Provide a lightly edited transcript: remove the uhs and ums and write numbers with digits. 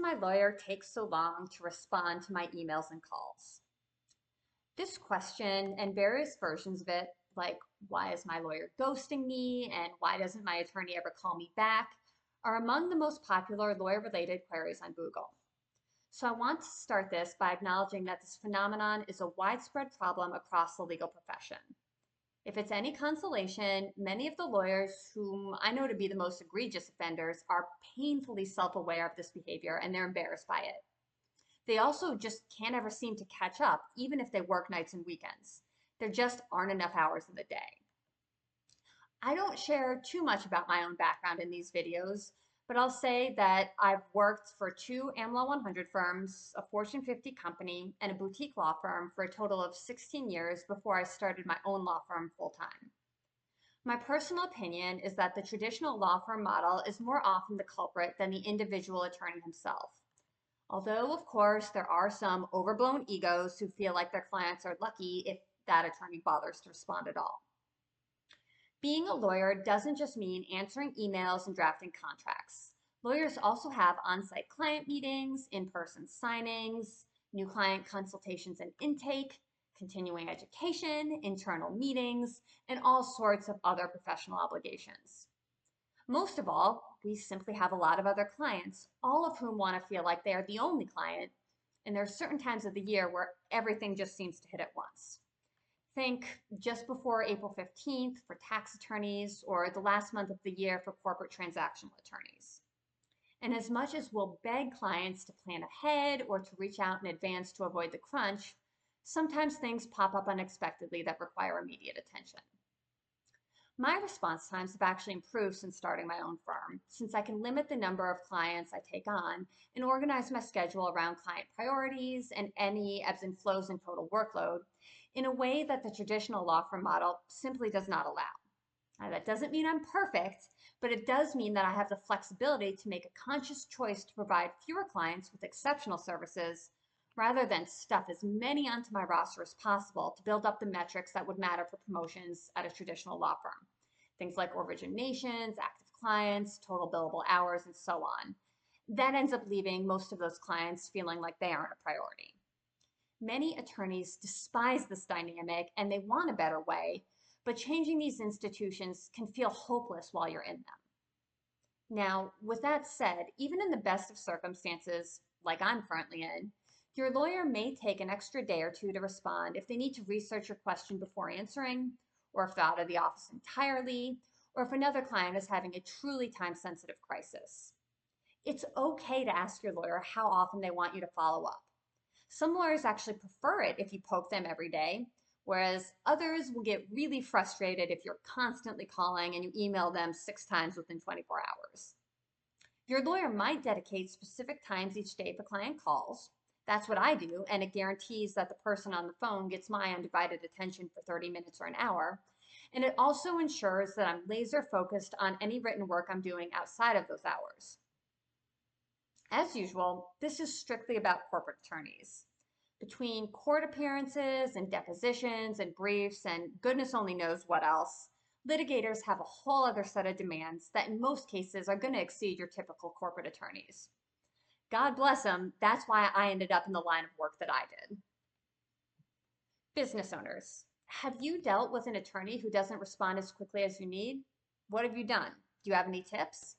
my lawyer take so long to respond to my emails and calls? This question and various versions of it, like why is my lawyer ghosting me and why doesn't my attorney ever call me back, are among the most popular lawyer-related queries on Google. So I want to start this by acknowledging that this phenomenon is a widespread problem across the legal profession. If it's any consolation, many of the lawyers whom I know to be the most egregious offenders are painfully self-aware of this behavior and they're embarrassed by it. They also just can't ever seem to catch up, even if they work nights and weekends. There just aren't enough hours in the day. I don't share too much about my own background in these videos, but I'll say that I've worked for two AmLaw 100 firms, a Fortune 50 company, and a boutique law firm for a total of 16 years before I started my own law firm full-time. My personal opinion is that the traditional law firm model is more often the culprit than the individual attorney himself. Although, of course, there are some overblown egos who feel like their clients are lucky if that attorney bothers to respond at all. Being a lawyer doesn't just mean answering emails and drafting contracts. Lawyers also have on-site client meetings, in-person signings, new client consultations and intake, continuing education, internal meetings, and all sorts of other professional obligations. Most of all, we simply have a lot of other clients, all of whom want to feel like they are the only client, and there are certain times of the year where everything just seems to hit at once. Think just before April 15th for tax attorneys, or the last month of the year for corporate transactional attorneys. And as much as we'll beg clients to plan ahead or to reach out in advance to avoid the crunch, sometimes things pop up unexpectedly that require immediate attention. My response times have actually improved since starting my own firm, since I can limit the number of clients I take on and organize my schedule around client priorities and any ebbs and flows in total workload in a way that the traditional law firm model simply does not allow. Now, that doesn't mean I'm perfect, but it does mean that I have the flexibility to make a conscious choice to provide fewer clients with exceptional services rather than stuff as many onto my roster as possible to build up the metrics that would matter for promotions at a traditional law firm. Things like originations, active clients, total billable hours, and so on. That ends up leaving most of those clients feeling like they aren't a priority. Many attorneys despise this dynamic and they want a better way, but changing these institutions can feel hopeless while you're in them. Now, with that said, even in the best of circumstances, like I'm currently in, your lawyer may take an extra day or two to respond if they need to research your question before answering, or if they're out of the office entirely, or if another client is having a truly time-sensitive crisis. It's okay to ask your lawyer how often they want you to follow up. Some lawyers actually prefer it if you poke them every day, whereas others will get really frustrated if you're constantly calling and you email them 6 times within 24 hours. Your lawyer might dedicate specific times each day for client calls. That's what I do, and it guarantees that the person on the phone gets my undivided attention for 30 minutes or an hour. And it also ensures that I'm laser focused on any written work I'm doing outside of those hours. As usual, this is strictly about corporate attorneys. Between court appearances and depositions and briefs and goodness only knows what else, litigators have a whole other set of demands that in most cases are going to exceed your typical corporate attorneys. God bless them, that's why I ended up in the line of work that I did. Business owners, have you dealt with an attorney who doesn't respond as quickly as you need? What have you done? Do you have any tips?